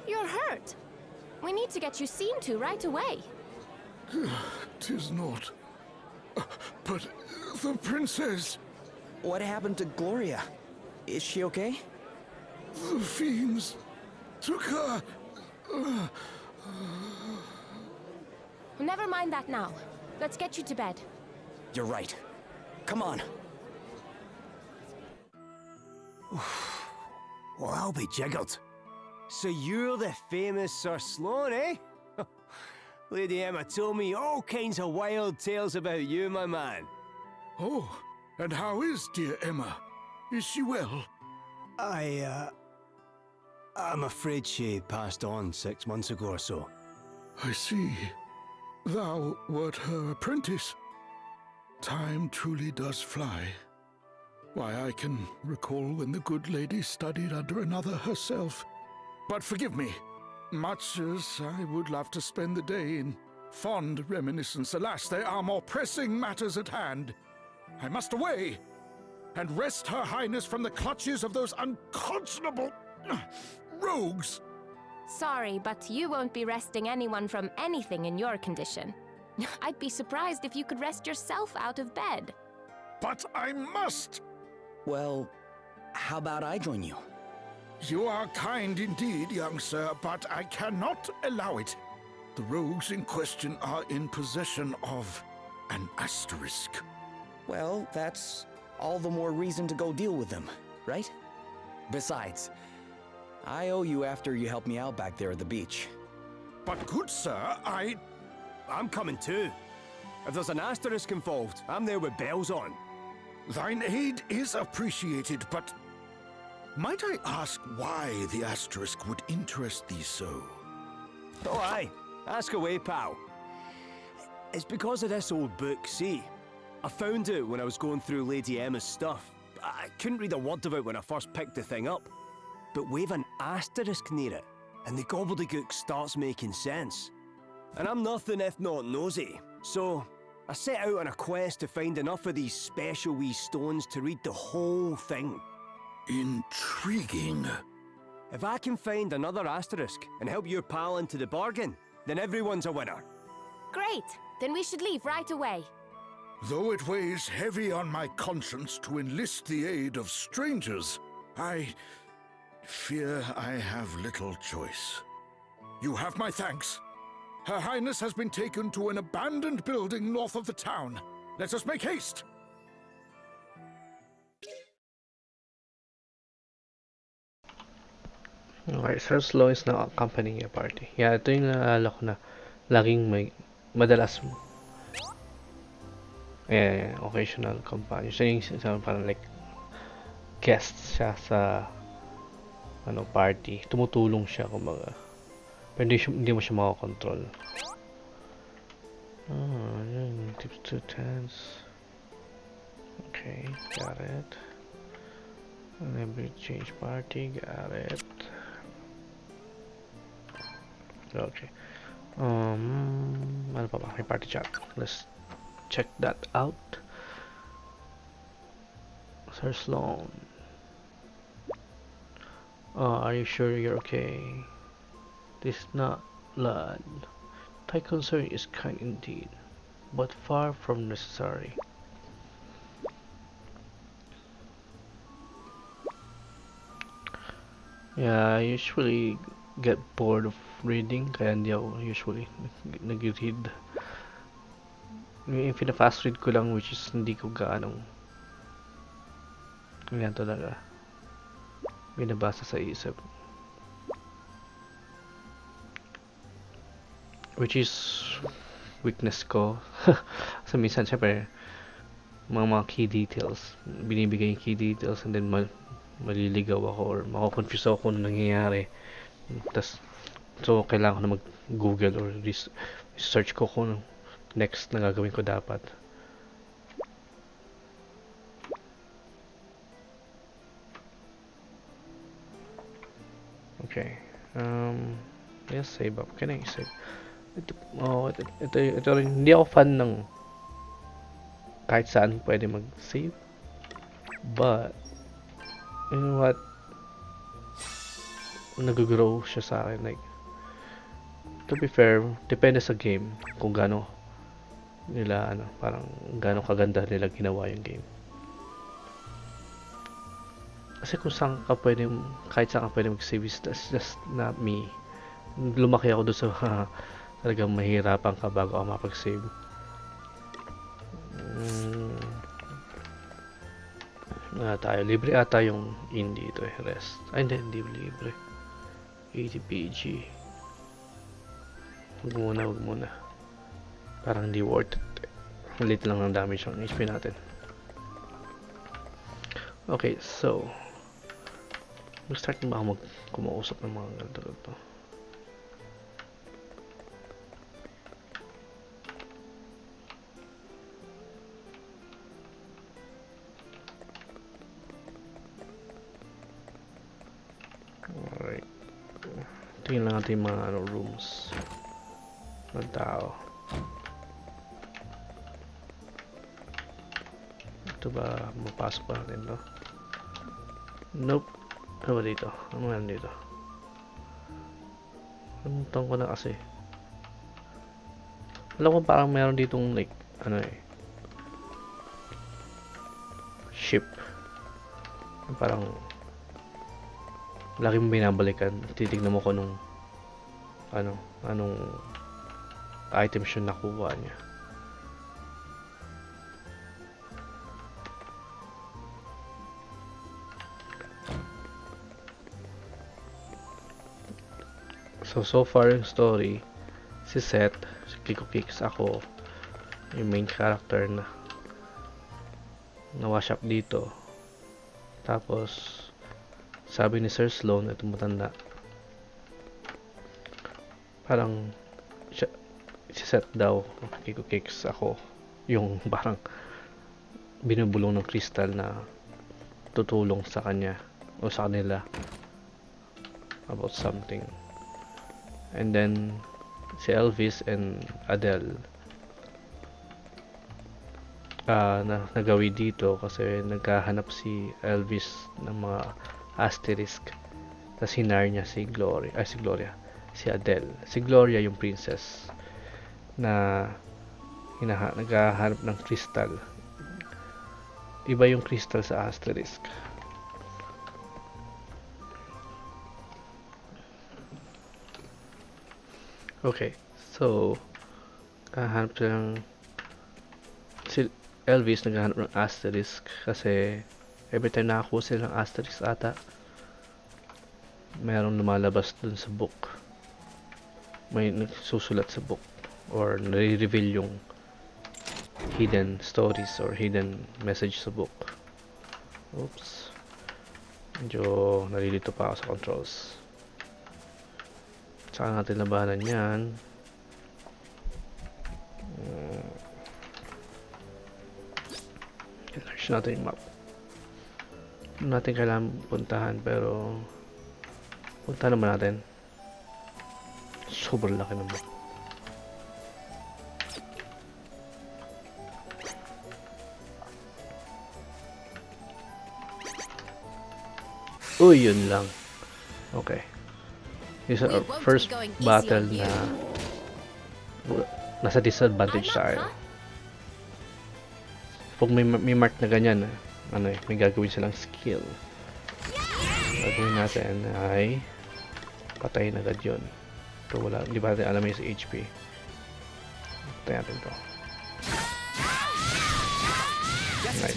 [SPEAKER 10] You're hurt. We need to get you seen to right away.
[SPEAKER 4] 'Tis not. But the princess...
[SPEAKER 2] What happened to Gloria? Is she okay?
[SPEAKER 4] The fiends took her.
[SPEAKER 10] Never mind that now. Let's get you to bed.
[SPEAKER 2] You're right. Come on.
[SPEAKER 9] Well, I'll be jiggled. So you're the famous Sir Sloan, eh? Lady Emma told me all kinds of wild tales about you, my man.
[SPEAKER 4] Oh, and how is dear Emma? Is she well?
[SPEAKER 9] I'm afraid she passed on 6 months ago or so.
[SPEAKER 4] I see. Thou wert her apprentice. Time truly does fly. Why, I can recall when the good lady studied under another herself. But forgive me, much as I would love to spend the day in fond reminiscence, alas, there are more pressing matters at hand. I must away and wrest Her Highness from the clutches of those unconscionable rogues.
[SPEAKER 10] Sorry, but you won't be resting anyone from anything in your condition. I'd be surprised if you could rest yourself out of bed.
[SPEAKER 4] But I must!
[SPEAKER 2] Well, how about I join you?
[SPEAKER 4] You are kind indeed, young sir, but I cannot allow it. The rogues in question are in possession of an asterisk.
[SPEAKER 2] Well, that's all the more reason to go deal with them, right? Besides, I owe you after you helped me out back there at the beach.
[SPEAKER 4] But good sir,
[SPEAKER 9] I'm coming too. If there's an asterisk involved, I'm there with bells on.
[SPEAKER 4] Thine aid is appreciated, but might I ask why the asterisk would interest thee so?
[SPEAKER 9] Oh aye, ask away, pal. It's because of this old book, see? I found it when I was going through Lady Emma's stuff. I couldn't read a word of it when I first picked the thing up. But wave an asterisk near it, and the gobbledygook starts making sense. And I'm nothing if not nosy, so I set out on a quest to find enough of these special wee stones to read the whole thing.
[SPEAKER 4] Intriguing.
[SPEAKER 9] If I can find another asterisk and help your pal into the bargain, then everyone's a winner.
[SPEAKER 10] Great! Then we should leave right away.
[SPEAKER 4] Though it weighs heavy on my conscience to enlist the aid of strangers, I fear I have little choice. You have my thanks. Her Highness has been taken to an abandoned building north of the town. Let us make haste!
[SPEAKER 1] Okay, Sir Slow is now accompanying a party. Yeah, ito yung naalala ko na laging may madalas occasional companion. Siya yung parang like guest siya sa party. Tumutulong siya kumbaga. Pero hindi mo siya makakontrol. Tips to tense. Okay, got it. Never change party, got it. Okay. Ano pa ba? May party chat. Let's check that out. Sir Sloan. Are you sure you're okay? This is not blood. Thy concern is kind indeed, but far from necessary. Yeah, I usually get bored of reading, kaya hindi ako usually nag-read. Yung fast read ko lang, which is hindi ko gaanong yan talaga binabasa sa isip, which is weakness ko. So minsan syempre mga key details, binibigay yung key details and then maliligaw ako or mako-confuse ako kung ano nangyayari. So kailangan ko na mag-google or research ko kung next na gagawin ko dapat. Okay. Yes, save up. Can I save? Ito rin. Hindi ako fan ng kahit saan pwede mag-save. But you know what? Nag-grow siya sa akin. Like, to be fair, depende sa game kung gaano nila parang gaano kaganda nila ginawa yung game. Kasi kung saan ka pwede, kahit saan ka pwede mag-save, that's just not me. Lumaki ako doon sa talagang mahirapan ka bago ako mapag-save. Tayo, libre ata yung indie ito eh, rest. Ay, hindi libre. 80 PG. Huwag muna. Parang hindi worth it. Malit lang ng damage ang HP natin. Okay, so mag-start na ba ako kumausap ng mga ganito? Alright. Tingnan lang natin yung mga rooms ng tao. Ito ba mapasok pa natin to? Nope. Ano ba dito? Ano nga dito? Namuntang ko na kasi. Alam ko parang meron ditong like ship. Parang lagi mo binabalikan. Titignan mo ko nung anong item siya nakuha niya. So far yung story, si Seth, si Kikokikz, ako yung main character na wash up dito. Tapos sabi ni Sir Sloan, itong matanda, parang nagsiset daw Kikokikz ako yung parang binubulong ng crystal na tutulong sa kanya o sa kanila about something. And then si Elvis and Adele nagawi dito kasi naghahanap si Elvis ng mga asterisk, tapos hinar niya si Gloria, si Adele. Si Gloria yung princess na naghahanap ng crystal. Iba yung crystal sa asterisk. Okay, so hanap silang si Elvis naghahanap ng asterisk kasi every time nakakuha sila ng asterisk ata merong lumalabas dun sa book, may nagsusulat sa book or nare-reveal yung hidden stories or hidden message sa book. Oops, medyo nalilito pa ako sa controls. Saan natin labanan yan? Search natin yung map. Hindi natin kailangan puntahan pero punta naman natin. Sobrang laki ng map. Uy, yun lang. Okay. This is our first battle na nasa disadvantage tayo. Pag may mark na ganyan, may gagawin silang skill. Gagawin natin ay patayin agad yun. Ito wala, hindi ba natin alam yung sa HP. Patayin natin to. Nice.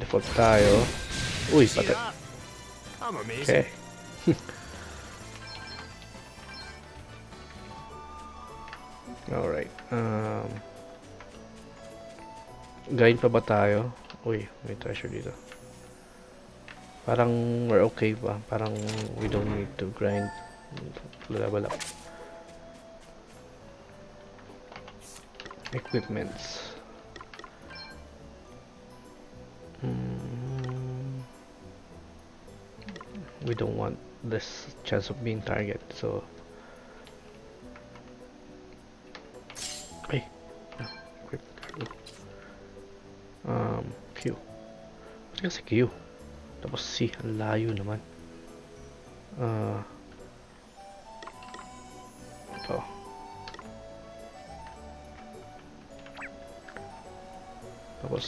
[SPEAKER 1] Default tayo. Uy, patay. Okay. Alright. Grind pa ba tayo? Uy, may treasure dito. Parang we're okay pa. Parang we don't need to grind. Level up. Equipments. We don't want this chance of being target, so Q. Ba't kasi Q? Tapos C, ang layo naman. Ito. Tapos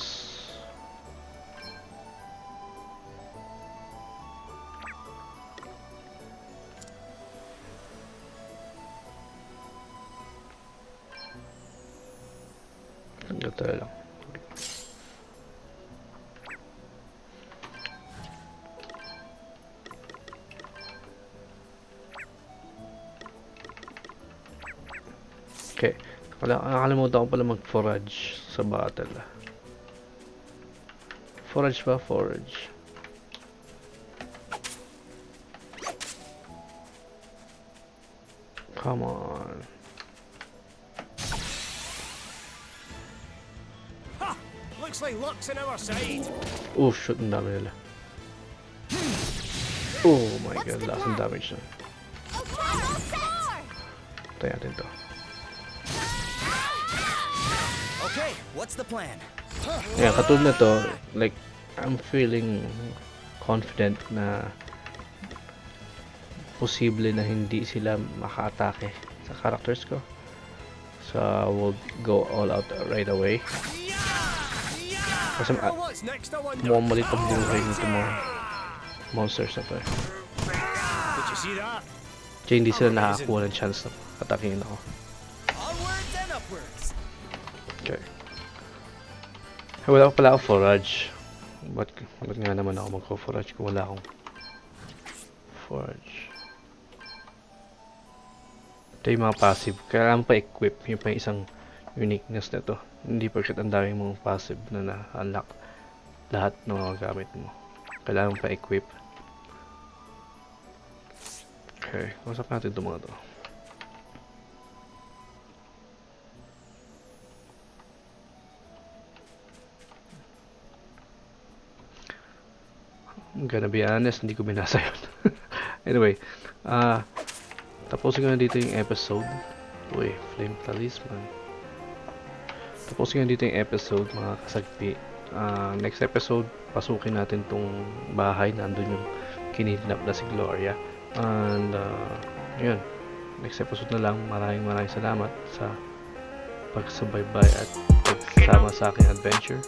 [SPEAKER 1] ito lang. Okay. Nakalimutan ko pala mag-forage sa battle. Forage ba? Forage. Come on.
[SPEAKER 9] Ha! Looks like luck's on our side.
[SPEAKER 1] Oh, shoot, ang dami nila. Oh my god, lakas ng damage na. Tayo natin to.
[SPEAKER 2] Okay, what's the plan?
[SPEAKER 1] Yeah, katulad na to, like, I'm feeling confident na posible na hindi sila maka-atake sa characters ko. So, we'll go all out right away. Kasi mukhang malit ang buhay nito mga monsters na to eh. Kaya hindi sila nakakuha ng chance na atakein ako. Okay. Wala ko pala ako forage. Ba't nga naman ako magko-forage kung wala akong forage? Ito yung mga passive. Kailangan pa equip. Yung pa isang uniqueness na to. Hindi porket ang daming mong passive na na-unlock lahat ng mga gamit mo. Kailangan pa equip. Okay. Masap natin ito mga to. I'm gonna be honest, hindi ko binasa yun. Anyway, tapusin ko na dito yung episode. Uy, Flame Talisman. Tapusin ko na dito yung episode, mga kasagpi. Next episode, pasukin natin tong bahay. Nandun yung kinidnap na si Gloria. And, yun. Next episode na lang. Maraming salamat sa pagsubaybay at pagsama sa aking adventure.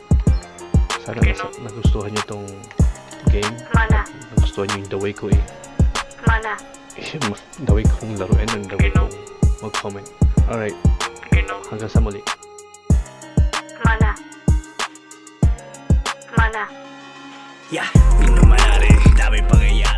[SPEAKER 1] Sana nagustuhan nyo tong game. Nagustuhan nyo yung the way ko the way kong laruin and the way kong mag-comment. Alright. Hanggang sa muli.
[SPEAKER 14] Yeah, di naman natin, dami pangyayari.